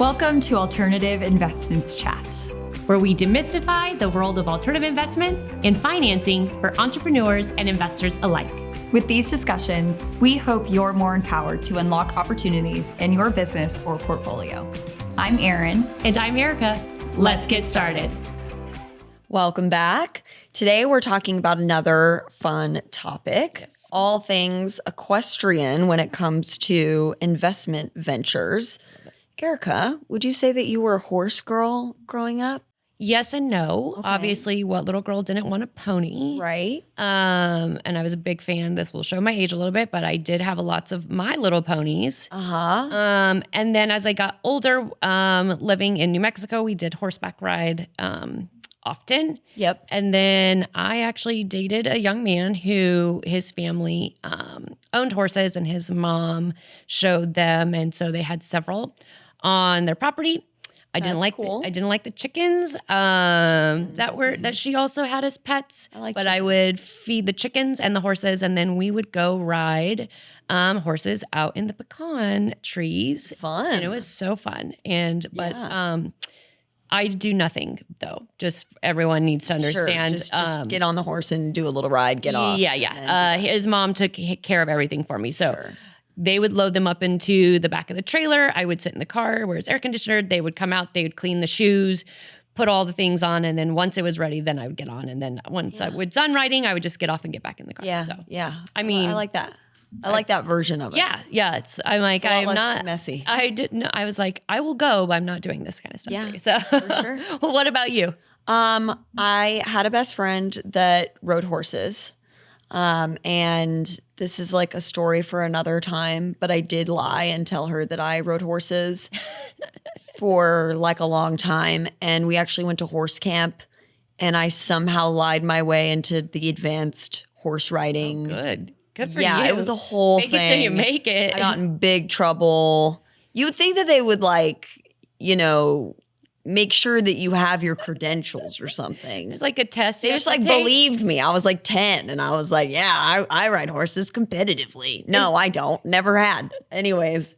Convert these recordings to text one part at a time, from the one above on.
Welcome to Alternative Investments Chat, where we demystify the world of alternative investments and financing for entrepreneurs and investors alike. With these discussions, we hope you're more empowered to unlock opportunities in your business or portfolio. I'm Erin. And I'm Erica. Let's get started. Welcome back. Today we're talking about another fun topic. Yes. All things equestrian when it comes to investment ventures. Erica, would you say that you were a horse girl growing up? Yes and no. Okay. Obviously, what little girl didn't want a pony? Right. And I was a big fan. This will show my age a little bit, but I did have lots of My Little Ponies. Uh-huh. And then as I got older, living in New Mexico, we did horseback ride often. Yep. And then I actually dated a young man who his family owned horses and his mom showed them. And so they had several on their property. I didn't like the chickens that she also had as pets. I would feed the chickens and the horses, and then we would go ride horses out in the pecan trees. Fun. And it was so fun. I do nothing though. Just everyone needs to understand. Sure. Just get on the horse and do a little ride, get off. Yeah. His mom took care of everything for me. So they would load them up into the back of the trailer. I would sit in the car where it's air conditioned. They would come out, they would clean the shoes, put all the things on. And then once it was ready, then I would get on. And then once I was done riding, I would just get off and get back in the car. Yeah. So, yeah. I mean, I like that. I like that version of it. Yeah. I'm like, it's a lot I'm less not messy. I didn't. I was like, I will go, but I'm not doing this kind of stuff. Yeah, So, for sure. Well, what about you? I had a best friend that rode horses. And this is like a story for another time, but I did lie and tell her that I rode horses for like a long time. And we actually went to horse camp, and I somehow lied my way into the advanced horse riding. Good for you. Yeah, it was a whole thing. thing. Make it till you make it. I got in big trouble. You would think that they would make sure that you have your credentials or something. There's like a test. They just believed me. I was like 10 and I was like, yeah, I ride horses competitively. No, I don't. Never had. Anyways,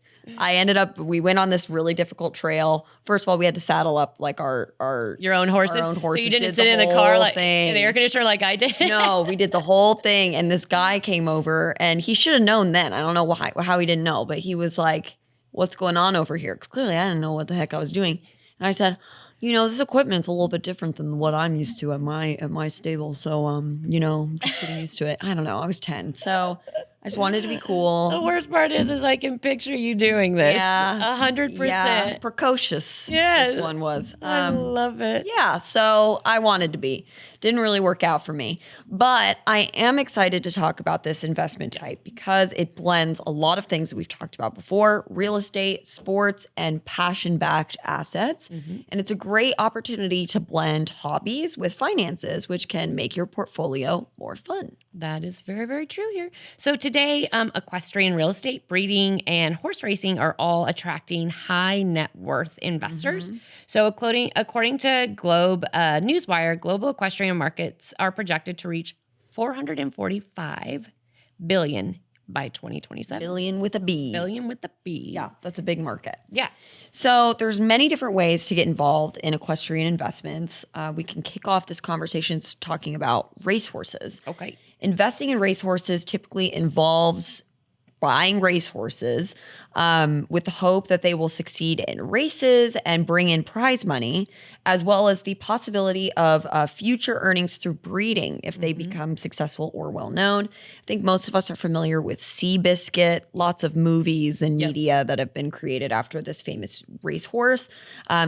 we went on this really difficult trail. First of all, we had to saddle up like your own horses. Our own horses. So you didn't sit in a car like in the air conditioner like I did? No, we did the whole thing. And this guy came over, and he should have known then. I don't know how he didn't know, but he was like, what's going on over here? Because clearly I didn't know what the heck I was doing. And I said, this equipment's a little bit different than what I'm used to at my stable. So, I'm just getting used to it. I don't know. I was 10. So I just wanted to be cool. The worst part is I can picture you doing this. Yeah. 100%. Yeah. Precocious. Yes. This one was. I love it. Yeah. So I wanted to be. Didn't really work out for me. But I am excited to talk about this investment type because it blends a lot of things that we've talked about before: real estate, sports, and passion-backed assets. Mm-hmm. And it's a great opportunity to blend hobbies with finances, which can make your portfolio more fun. That is very, very true here. So today, equestrian real estate, breeding, and horse racing are all attracting high net worth investors. Mm-hmm. So according to Globe Newswire, global equestrian markets are projected to reach $445 billion by 2027. Billion with a B. Billion with a B. Yeah, that's a big market. Yeah. So there's many different ways to get involved in equestrian investments. We can kick off this conversation talking about racehorses. Okay. Investing in racehorses typically involves buying racehorses with the hope that they will succeed in races and bring in prize money, as well as the possibility of future earnings through breeding if they become successful or well-known. I think most of us are familiar with Seabiscuit, lots of movies and media that have been created after this famous racehorse.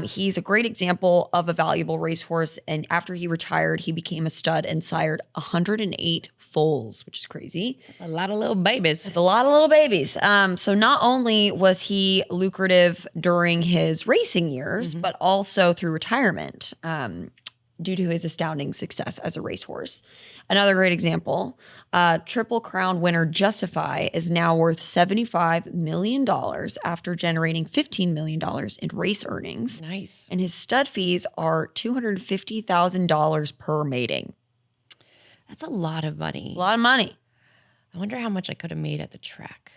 He's a great example of a valuable racehorse, and after he retired, he became a stud and sired 108 foals, which is crazy. A lot of little babies. It's a lot of little babies. So not only was he lucrative during his racing years, but also through retirement due to his astounding success as a racehorse. Another great example, Triple Crown winner Justify is now worth $75 million after generating $15 million in race earnings. Nice. And his stud fees are $250,000 per mating. That's a lot of money. It's a lot of money. I wonder how much I could have made at the track.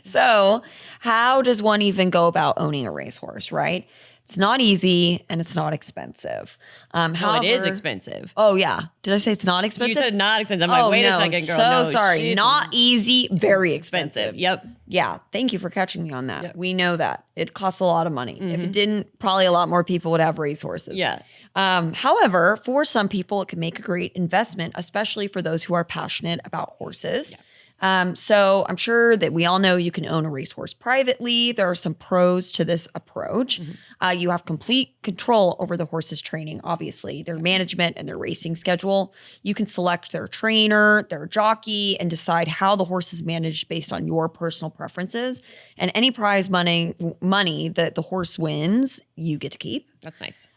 So, how does one even go about owning a racehorse, right? It's not easy and it's not expensive. No, it is expensive. Oh, yeah. Did I say it's not expensive? You said not expensive. I'm like, wait a second, girl. So No, sorry. shit's Not easy, very expensive. Yep. Yeah. Thank you for catching me on that. Yep. We know that. It costs a lot of money. If it didn't, probably a lot more people would have racehorses. Yeah. However, for some people, it can make a great investment, especially for those who are passionate about horses. Yeah. So I'm sure that we all know you can own a racehorse privately. There are some pros to this approach. You have complete control over the horse's training, obviously, their management and their racing schedule. You can select their trainer, their jockey, and decide how the horse is managed based on your personal preferences. And any prize money that the horse wins, you get to keep. That's nice.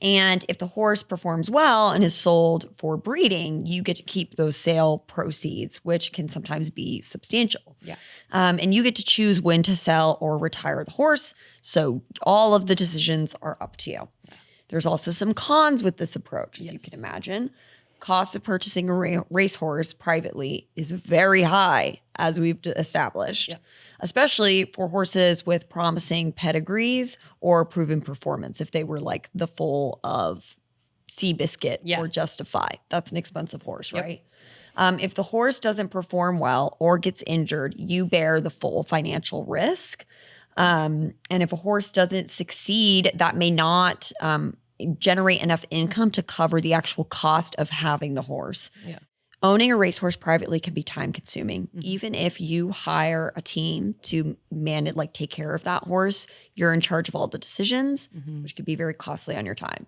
And if the horse performs well and is sold for breeding, you get to keep those sale proceeds, which can sometimes be substantial. Yeah. And you get to choose when to sell or retire the horse. So all of the decisions are up to you. There's also some cons with this approach, as you can imagine. Cost of purchasing a racehorse privately is very high, as we've established, especially for horses with promising pedigrees or proven performance. If they were like the foal of Seabiscuit or Justify, that's an expensive horse, right? If the horse doesn't perform well or gets injured, you bear the full financial risk. And if a horse doesn't succeed, that may not generate enough income to cover the actual cost of having the horse. Yeah. Owning a racehorse privately can be time consuming. Even if you hire a team to take care of that horse, you're in charge of all the decisions, which could be very costly on your time.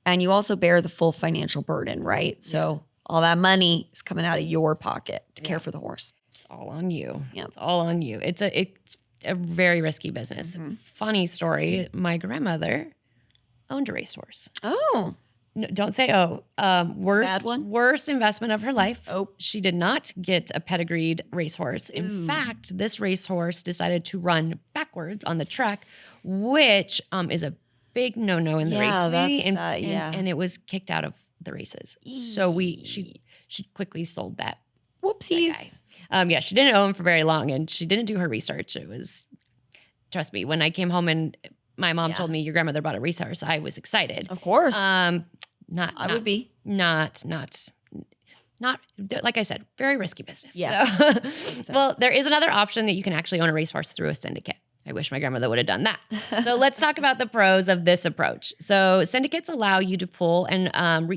And you also bear the full financial burden, right? So all that money is coming out of your pocket to care for the horse. It's all on you. Yeah. It's all on you. It's a very risky business. Funny story. My grandmother owned a racehorse. Oh. No, don't say worst investment of her life. Oh. She did not get a pedigreed racehorse. In fact, this racehorse decided to run backwards on the track, which is a big no-no in the race community, and it was kicked out of the races. So she quickly sold that. Whoopsies. That guy. She didn't own him for very long, and she didn't do her research. It was, trust me, when I came home and my mom told me your grandmother bought a racehorse, I was excited. Of course. I would be. Not like I said, very risky business. Yeah. So, well, there is another option that you can actually own a racehorse through a syndicate. I wish my grandmother would have done that. So let's talk about the pros of this approach. So syndicates allow you to pool and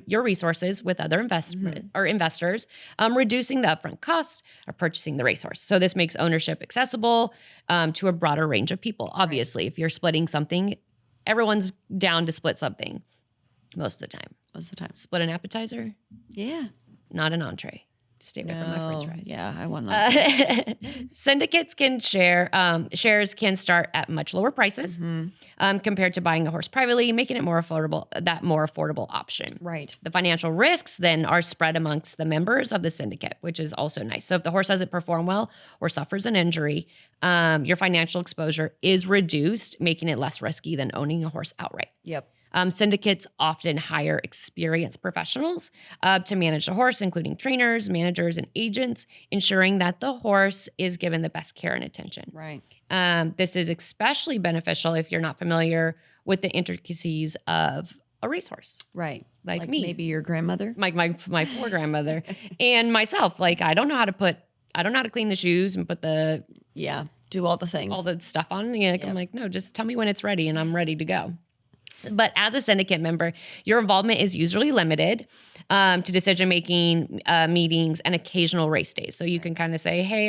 your resources with other investors, reducing the upfront cost of purchasing the racehorse. So this makes ownership accessible to a broader range of people. Obviously, if you're splitting something, everyone's down to split something most of the time. Split an appetizer? Yeah. Not an entree. Stay away from my french fries. Yeah, I want to. Syndicates can shares can start at much lower prices compared to buying a horse privately, making it more affordable option. Right. The financial risks then are spread amongst the members of the syndicate, which is also nice. So if the horse doesn't perform well or suffers an injury, your financial exposure is reduced, making it less risky than owning a horse outright. Yep. Syndicates often hire experienced professionals to manage the horse, including trainers, managers, and agents, ensuring that the horse is given the best care and attention. Right. This is especially beneficial if you're not familiar with the intricacies of a racehorse. Right. Like me. Maybe your grandmother. My poor grandmother. And myself. Like, I don't know how to clean the shoes and put do all the things. all the stuff on. I'm like, no, just tell me when it's ready and I'm ready to go. But as a syndicate member, your involvement is usually limited to decision-making meetings and occasional race days. So you can kind of say, hey,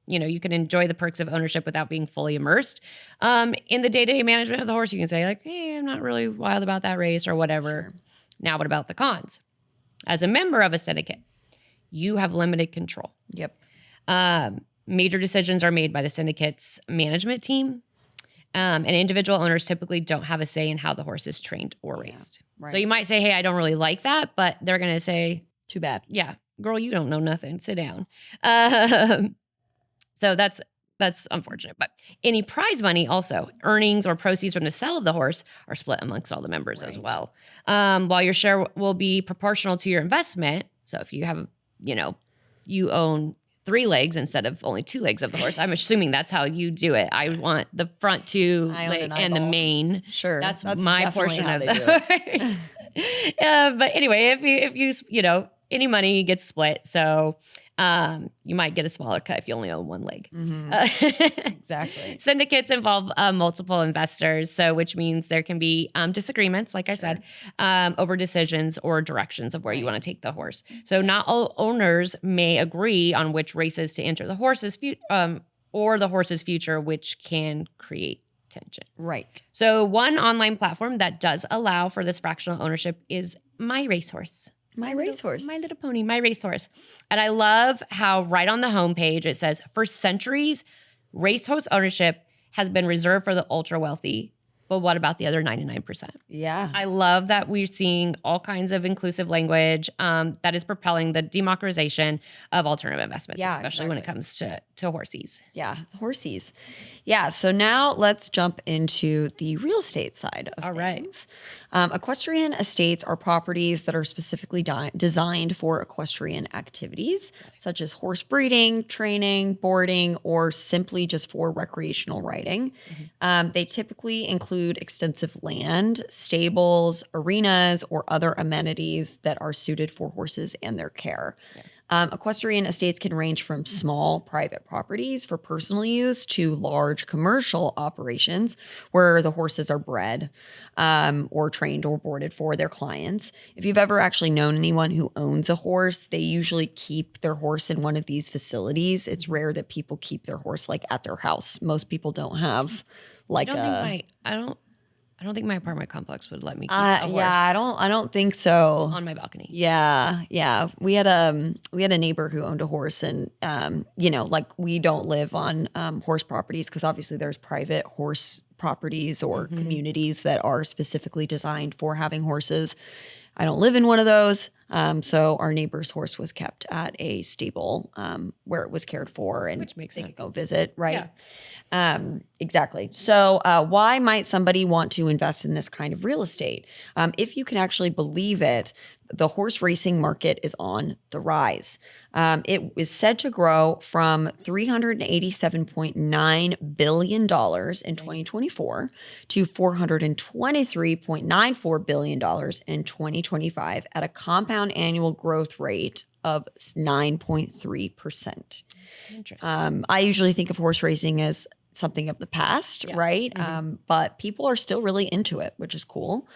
you can enjoy the perks of ownership without being fully immersed. In the day-to-day management of the horse, you can say like, hey, I'm not really wild about that race or whatever. Sure. Now, what about the cons? As a member of a syndicate, you have limited control. Yep. Major decisions are made by the syndicate's management team. And individual owners typically don't have a say in how the horse is trained or raced. Right. So you might say, hey, I don't really like that, but they're going to say, too bad. Yeah, girl, you don't know nothing. Sit down. So that's unfortunate. But any prize money also, earnings or proceeds from the sale of the horse are split amongst all the members as well. While your share will be proportional to your investment. So if you have, you own 3 legs instead of only 2 legs of the horse. I'm assuming that's how you do it. I want the front 2 and the mane. Sure. That's my portion how of they the do it. horse. But anyway, if you any money gets split. So you might get a smaller cut if you only own 1 leg. Exactly. Syndicates involve multiple investors, so which means there can be disagreements, like I said, over decisions or directions of where you want to take the horse. So not all owners may agree on which races to enter the horse's or the horse's future, which can create tension. Right. So one online platform that does allow for this fractional ownership is My Racehorse. My Racehorse. My Little Pony, My Racehorse. And I love how right on the homepage it says, for centuries, racehorse ownership has been reserved for the ultra wealthy. But what about the other 99%? Yeah. I love that we're seeing all kinds of inclusive language that is propelling the democratization of alternative investments, especially when it comes to horsies. Yeah, horsies. Yeah, so now let's jump into the real estate side of things. Equestrian estates are properties that are specifically designed for equestrian activities, such as horse breeding, training, boarding, or simply just for recreational riding. They typically include extensive land, stables, arenas, or other amenities that are suited for horses and their care. Equestrian estates can range from small private properties for personal use to large commercial operations where the horses are bred or trained or boarded for their clients. If you've ever actually known anyone who owns a horse, they usually keep their horse in one of these facilities. It's rare that people keep their horse like at their house. Most people don't have like I don't think my apartment complex would let me keep a horse. Yeah, I don't think so. On my balcony. Yeah. We had a neighbor who owned a horse, and like we don't live on horse properties because obviously there's private horse properties or communities that are specifically designed for having horses. I don't live in one of those. So our neighbor's horse was kept at a stable where it was cared for, and which makes they sense. could go visit, right? Yeah. Exactly. So why might somebody want to invest in this kind of real estate? If you can actually believe it, the horse racing market is on the rise. It is said to grow from $387.9 billion in 2024 to $423.94 billion in 2025 at a compound annual growth rate of 9.3%. Interesting. I usually think of horse racing as something of the past, right? But people are still really into it, which is cool.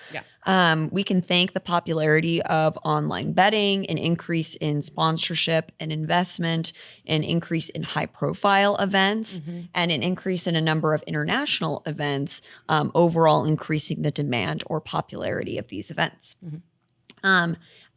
We can thank the popularity of online betting, an increase in sponsorship and investment, an increase in high-profile events, and an increase in a number of international events, overall increasing the demand or popularity of these events.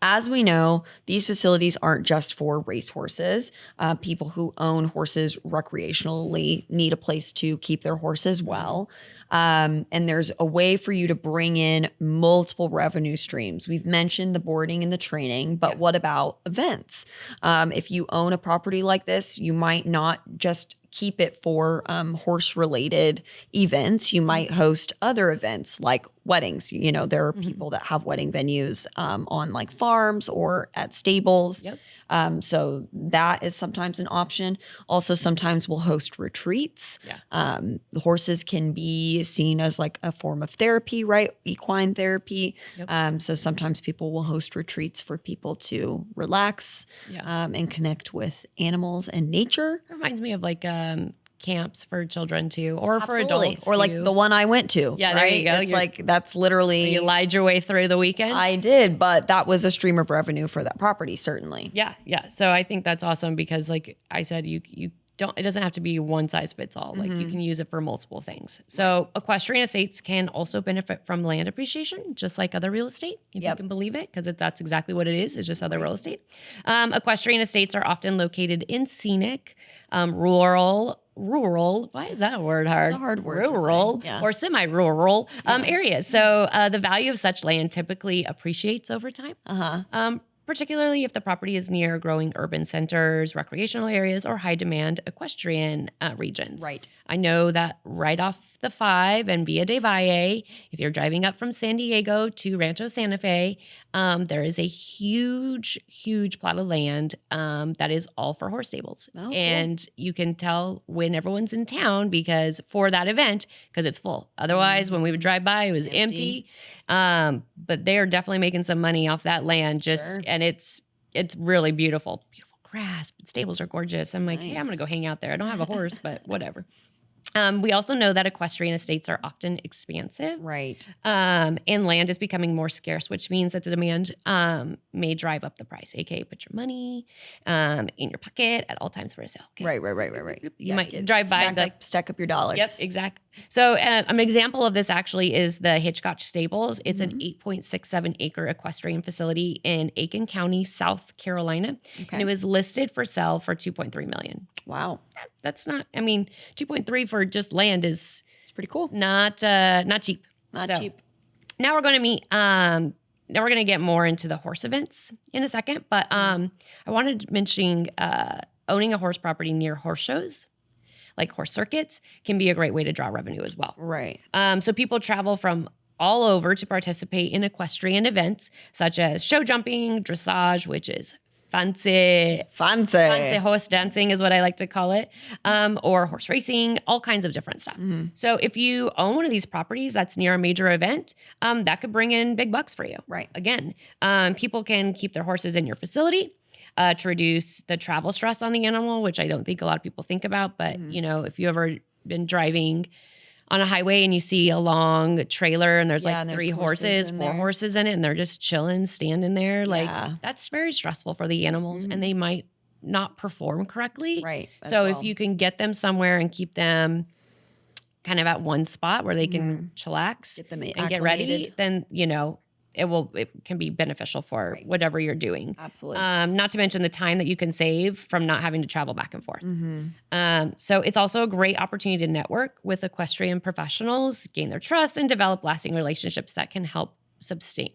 As we know, these facilities aren't just for racehorses. People who own horses recreationally need a place to keep their horses well. And there's a way for you to bring in multiple revenue streams. We've mentioned the boarding and the training, but what about events? If you own a property like this, you might not just keep it for horse-related events. You might host other events like weddings. There are people that have wedding venues on like farms or at stables. So that is sometimes an option. Also, sometimes we'll host retreats. The horses can be seen as like a form of therapy, right? Equine therapy. So sometimes people will host retreats for people to relax and connect with animals and nature. It reminds me of like camps for children too, or for adults, or like the one I went to. Yeah, right? there you go. It's like that's literally. You lied your way through the weekend. I did, but that was a stream of revenue for that property, certainly. Yeah. So I think that's awesome because, like I said, you don't. It doesn't have to be one size fits all. Like you can use it for multiple things. So equestrian estates can also benefit from land appreciation, just like other real estate, if you can believe it, because that's exactly what it is. It's just other real estate. Equestrian estates are often located in scenic, rural. Why is that a word hard? It's a hard word. Rural or semi-rural areas. So the value of such land typically appreciates over time. Particularly if the property is near growing urban centers, recreational areas, or high-demand equestrian regions. Right. I know that right off the 5 and Via de Valle, if you're driving up from San Diego to Rancho Santa Fe, there is a huge, huge plot of land that is all for horse stables. Oh, cool. And you can tell when everyone's in town because for that event, because it's full. Otherwise, when we would drive by, it was empty. But they're definitely making some money off that land. And it's really beautiful. Beautiful grass. Stables are gorgeous. I'm like, hey, I'm going to go hang out there. I don't have a horse, but whatever. We also know that equestrian estates are often expansive. Right. And land is becoming more scarce, which means that the demand may drive up the price, aka put your money in your pocket at all times for a sale. Okay? Right. You might drive by stack up your dollars. Yep, exactly. So an example of this actually is the Hitchcock Stables. It's an 8.67 acre equestrian facility in Aiken County, South Carolina. Okay. And it was listed for sale for $2.3 million. Wow. That's not, 2.3 for just land is It's pretty cool. not cheap. Not cheap. Now we're going to now we're going to get more into the horse events in a second, but I wanted to mention owning a horse property near horse shows, like horse circuits, can be a great way to draw revenue as well. Right. So people travel from all over to participate in equestrian events such as show jumping, dressage, which is fancy horse dancing is what I like to call it, or horse racing, all kinds of different stuff. So if you own one of these properties that's near a major event, that could bring in big bucks for you. Right. Again, people can keep their horses in your facility to reduce the travel stress on the animal, which I don't think a lot of people think about. But, if you ever been driving on a highway and you see a long trailer and there's and three there's horses, four horses in it, and they're just chilling, standing there. That's very stressful for the animals and they might not perform correctly. Right. So if you can get them somewhere and keep them kind of at one spot where they can chillax Get them and get ready, then, it can be beneficial for whatever you're doing. Absolutely. Not to mention the time that you can save from not having to travel back and forth. So it's also a great opportunity to network with equestrian professionals, gain their trust, and develop lasting relationships that can help sustain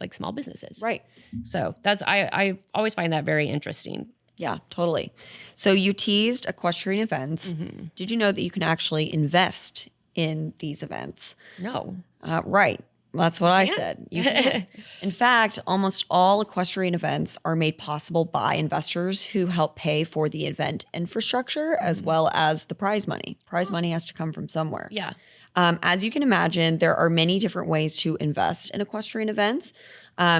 like small businesses. Right. So I always find that very interesting. Yeah, totally. So you teased equestrian events. Did you know that you can actually invest in these events? No. Right. That's what I said. You can. In fact, almost all equestrian events are made possible by investors who help pay for the event infrastructure as well as the prize money. Prize money has to come from somewhere. Yeah. As you can imagine, there are many different ways to invest in equestrian events.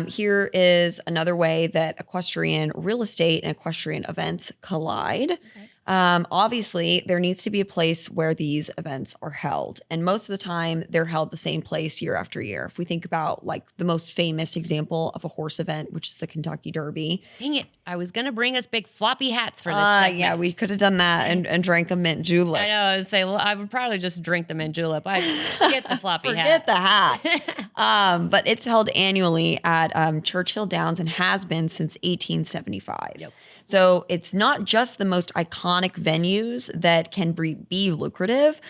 Here is another way that equestrian real estate and equestrian events collide. Okay. Obviously, there needs to be a place where these events are held. And most of the time, they're held the same place year after year. If we think about like the most famous example of a horse event, which is the Kentucky Derby. Dang it. I was going to bring us big floppy hats for this segment. Yeah, we could have done that and drank a mint julep. I know. I would say, well, I would probably just drink the mint julep. I'd forget the floppy hat. Forget the hat. But it's held annually at Churchill Downs and has been since 1875. Yep. So it's not just the most iconic venues that can be lucrative.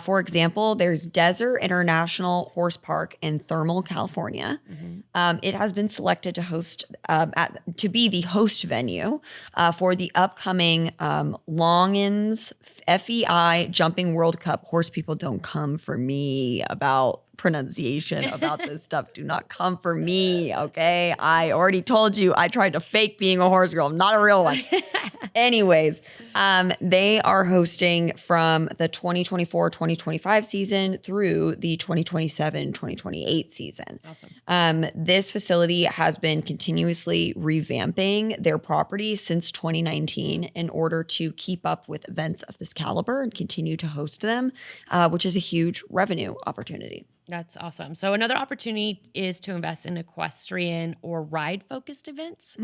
For example, there's Desert International Horse Park in Thermal, California. It has been selected to host to be the host venue for the upcoming Longines FEI Jumping World Cup. Horse people, don't come for me about pronunciation about this stuff. Do not come for me, okay? I already told you I tried to fake being a horse girl. I'm not a real one. Anyways, they are hosting from the 2024-2025 season through the 2027-2028 season. Awesome. This facility has been continuously revamping their property since 2019 in order to keep up with events of this caliber and continue to host them, which is a huge revenue opportunity. That's awesome. So another opportunity is to invest in equestrian or ride-focused events.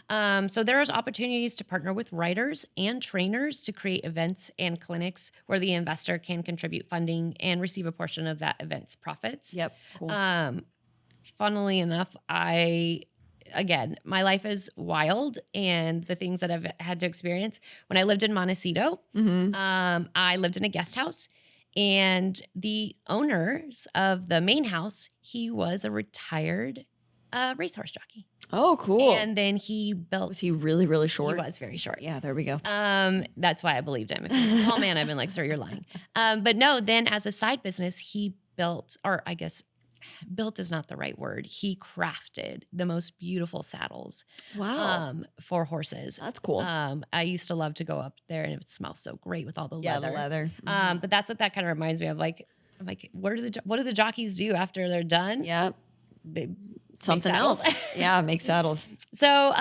So there's opportunities to partner with riders and trainers to create events and clinics where the investor can contribute funding and receive a portion of that event's profits. Yep. Cool. Funnily enough, my life is wild, and the things that I've had to experience. When I lived in Montecito, I lived in a guest house. And the owners of the main house, he was a retired racehorse jockey. Oh, cool. And then he built... Was he really, really short? He was very short. Yeah, there we go. That's why I believed him. If he was a tall man, I've been like, sir, you're lying. But no, then as a side business, he built, or I guess built is not the right word. He crafted the most beautiful saddles Wow. for horses. That's cool. I used to love to go up there, and it smells so great with all the Yeah, leather. the leather. But that's what that kind of reminds me of. Like, I'm like, what do the jockeys do after they're done? Yeah. They Something make saddles. else. Yeah, make saddles. So,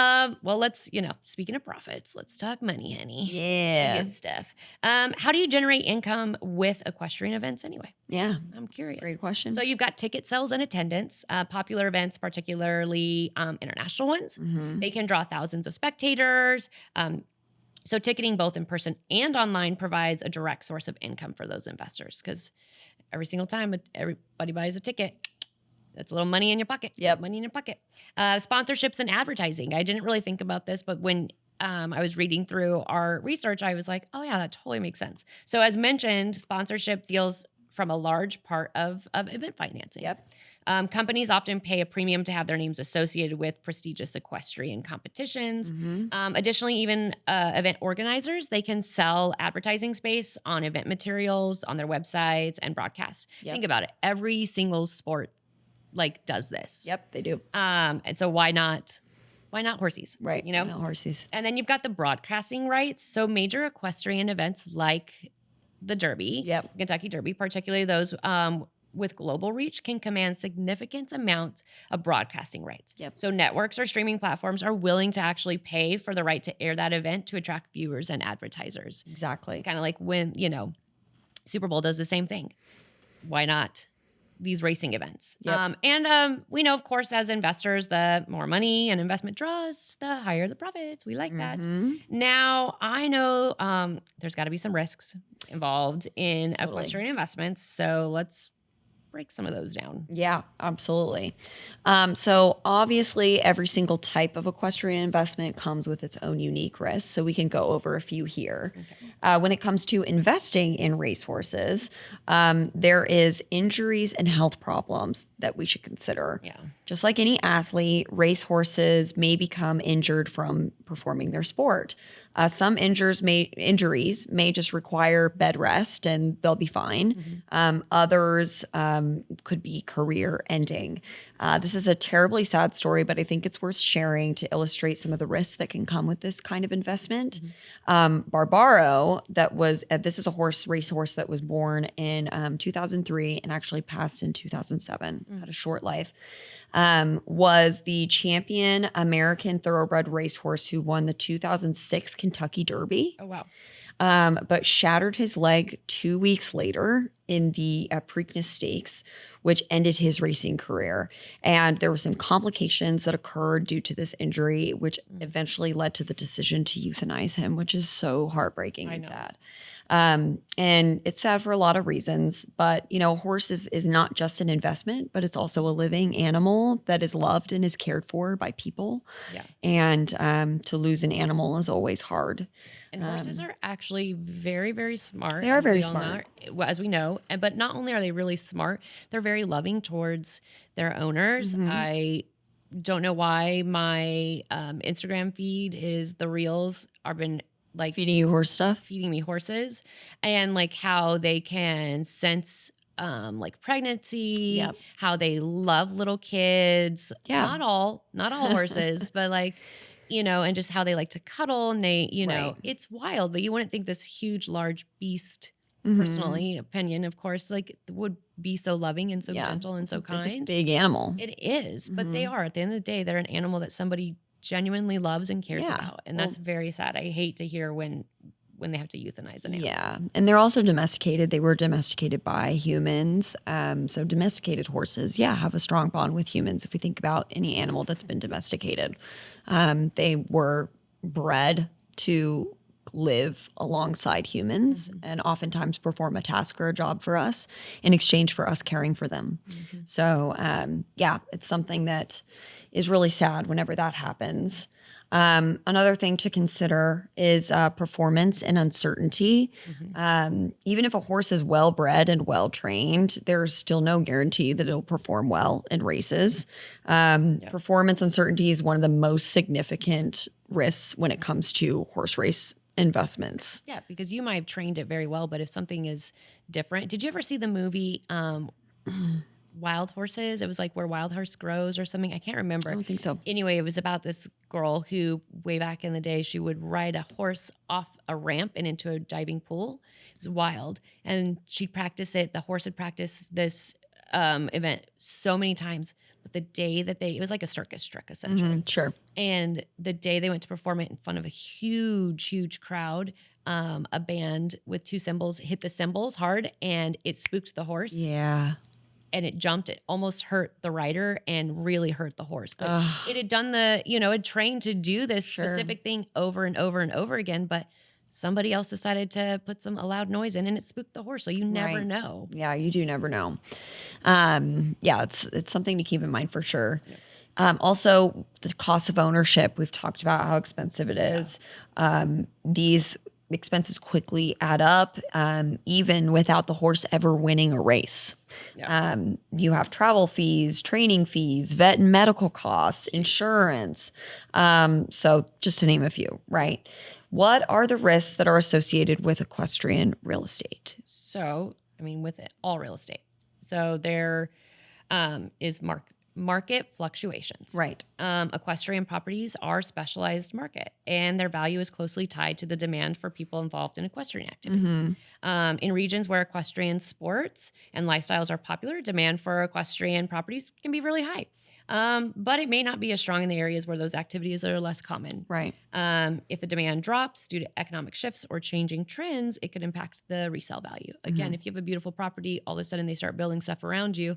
well, let's, speaking of profits, let's talk money, honey. Yeah. Good stuff. How do you generate income with equestrian events anyway? Yeah. I'm curious. Great question. So you've got ticket sales and attendance. Popular events, particularly international ones, they can draw thousands of spectators. So ticketing both in person and online provides a direct source of income for those investors because every single time everybody buys a ticket, that's a little money in your pocket. Yep. Money in your pocket. Sponsorships and advertising. I didn't really think about this, but when I was reading through our research, I was like, oh yeah, that totally makes sense. So as mentioned, sponsorship deals from a large part of event financing. Yep. Companies often pay a premium to have their names associated with prestigious equestrian competitions. Additionally, even event organizers, they can sell advertising space on event materials, on their websites, and broadcasts. Yep. Think about it. Every single sport does this. Yep, they do. And so why not horsies? Right. You know? No horses. And then you've got the broadcasting rights. So major equestrian events like the Derby, Yep. Kentucky Derby, particularly those with global reach, can command significant amounts of broadcasting rights. Yep. So networks or streaming platforms are willing to actually pay for the right to air that event to attract viewers and advertisers. Exactly. It's kind of like when, Super Bowl does the same thing. Why not these racing events? Yep. And we know, of course, as investors, the more money an investment draws, the higher the profits. We like that. Now, I know there's got to be some risks involved in equestrian investments. So let's break some of those down. Yeah, absolutely. So obviously, every single type of equestrian investment comes with its own unique risks. So we can go over a few here. Okay. When it comes to investing in racehorses, there is injuries and health problems that we should consider. Yeah. Just like any athlete, racehorses may become injured from performing their sport. Some injuries may just require bed rest and they'll be fine. Others could be career ending. This is a terribly sad story, but I think it's worth sharing to illustrate some of the risks that can come with this kind of investment. Barbaro, this is a racehorse that was born in 2003 and actually passed in 2007, had a short life. Was the champion American thoroughbred racehorse who won the 2006 Kentucky Derby. Oh, wow. But shattered his leg 2 weeks later in the Preakness Stakes, which ended his racing career. And there were some complications that occurred due to this injury, which eventually led to the decision to euthanize him, which is so heartbreaking and sad. And it's sad for a lot of reasons, but a horse is not just an investment, but it's also a living animal that is loved and is cared for by people. Yeah. And to lose an animal is always hard. And horses are actually very, very smart. They are very smart. As we know. But not only are they really smart, they're very loving towards their owners. I don't know why my Instagram feed is the reels are been like Feeding you horse stuff? feeding me horses and like how they can sense like pregnancy, Yep. how they love little kids. Yeah. Not all horses, but like, and just how they like to cuddle and they, Right. it's wild, but you wouldn't think this huge, large beast, personally, opinion, of course, like would be so loving and so gentle and so It's a kind. big animal. It is, but they are. At the end of the day, they're an animal that somebody genuinely loves and cares Yeah. about. And that's very sad. I hate to hear when they have to euthanize an animal. Yeah. And they're also domesticated. They were domesticated by humans. So domesticated horses, have a strong bond with humans. If we think about any animal that's been domesticated, they were bred to live alongside humans and oftentimes perform a task or a job for us in exchange for us caring for them. So, it's something that is really sad whenever that happens. Another thing to consider is performance and uncertainty. Even if a horse is well bred and well trained, there's still no guarantee that it'll perform well in races. Performance uncertainty is one of the most significant risks when it comes to horse race investments. Yeah, because you might have trained it very well, but if something is different, did you ever see the movie wild horses. It was like where wild horse grows or something. I can't remember. I don't think so. Anyway, it was about this girl who way back in the day, she would ride a horse off a ramp and into a diving pool. It was wild. And she'd practice it. The horse would practice this event so many times. But the day that it was like a circus trick essentially. Sure. And the day they went to perform it in front of a huge, huge crowd, a band with two cymbals hit the cymbals hard and it spooked the horse. Yeah. And it jumped. It almost hurt the rider and really hurt the horse. But it had done it trained to do this specific thing over and over and over again. But somebody else decided to put a loud noise in and it spooked the horse. So you never know. Yeah, you do never know. It's something to keep in mind for sure. Yeah. Also, the cost of ownership. We've talked about how expensive it is. These expenses quickly add up, even without the horse ever winning a race. Yeah. You have travel fees, training fees, vet and medical costs, insurance. So just to name a few, right? What are the risks that are associated with equestrian real estate? So, with all real estate. So there is market fluctuations. Right. Equestrian properties are specialized market, and their value is closely tied to the demand for people involved in equestrian activities. In regions where equestrian sports and lifestyles are popular, demand for equestrian properties can be really high. But it may not be as strong in the areas where those activities are less common. Right. If the demand drops due to economic shifts or changing trends, it could impact the resale value. Again, if you have a beautiful property, all of a sudden they start building stuff around you,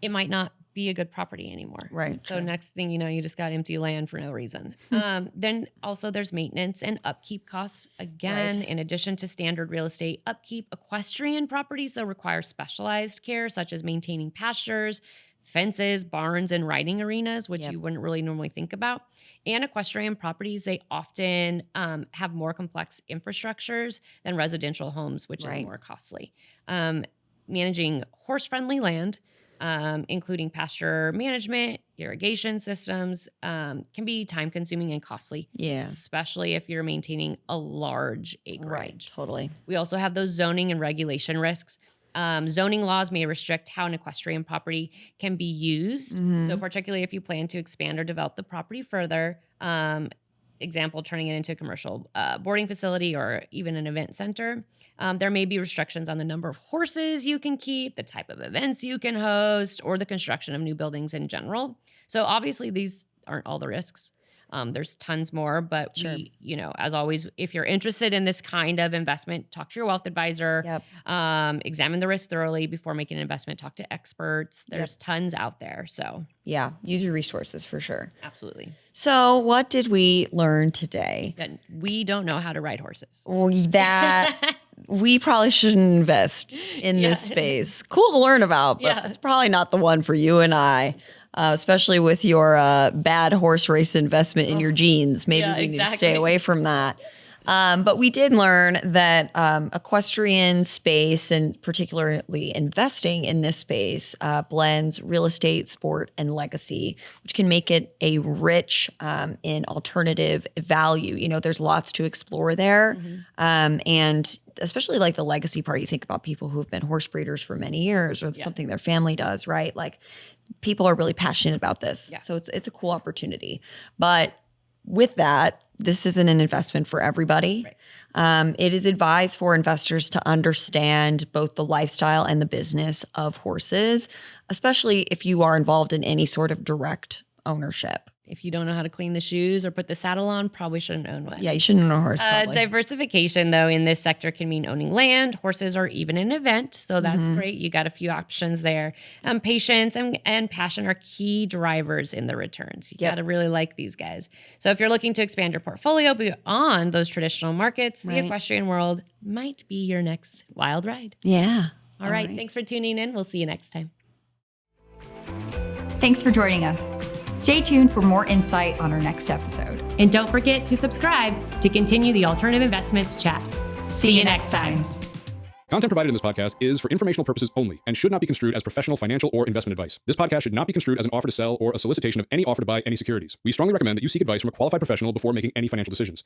it might not be a good property anymore. Right. So next thing you know, you just got empty land for no reason. Then also there's maintenance and upkeep costs. Again, in addition to standard real estate upkeep, equestrian properties that require specialized care, such as maintaining pastures, fences, barns, and riding arenas, which you wouldn't really normally think about. And equestrian properties, they often have more complex infrastructures than residential homes, which is more costly. Managing horse-friendly land, including pasture management, irrigation systems, can be time-consuming and costly. Yeah. Especially if you're maintaining a large acreage. Right, totally. We also have those zoning and regulation risks. Zoning laws may restrict how an equestrian property can be used. So particularly if you plan to expand or develop the property further, example, turning it into a commercial boarding facility or even an event center. There may be restrictions on the number of horses you can keep, the type of events you can host, or the construction of new buildings in general. So obviously these aren't all the risks. There's tons more, but we, as always, if you're interested in this kind of investment, talk to your wealth advisor, examine the risk thoroughly before making an investment, talk to experts. There's tons out there. So use your resources for sure. Absolutely. So what did we learn today? That we don't know how to ride horses. That we probably shouldn't invest in this space. Cool to learn about, but it's probably not the one for you and I. Especially with your bad horse race investment in your genes. Maybe we need to stay away from that. But we did learn that equestrian space, and particularly investing in this space, blends real estate, sport, and legacy, which can make it a rich in alternative value. There's lots to explore there. And especially like the legacy part, you think about people who have been horse breeders for many years, or something their family does, right? Like people are really passionate about this. So it's a cool opportunity. But with that, this isn't an investment for everybody. It is advised for investors to understand both the lifestyle and the business of horses, especially if you are involved in any sort of direct ownership. If you don't know how to clean the shoes or put the saddle on, probably shouldn't own one. Yeah, you shouldn't own a horse. Diversification, though, in this sector can mean owning land, horses, or even an event. So that's great. You got a few options there. Patience and passion are key drivers in the returns. You got to really like these guys. So if you're looking to expand your portfolio beyond those traditional markets, the equestrian world might be your next wild ride. Yeah. All right. Thanks for tuning in. We'll see you next time. Thanks for joining us. Stay tuned for more insight on our next episode. And don't forget to subscribe to continue the Alternative Investments chat. See you next time. Content provided in this podcast is for informational purposes only and should not be construed as professional, financial, or investment advice. This podcast should not be construed as an offer to sell or a solicitation of any offer to buy any securities. We strongly recommend that you seek advice from a qualified professional before making any financial decisions.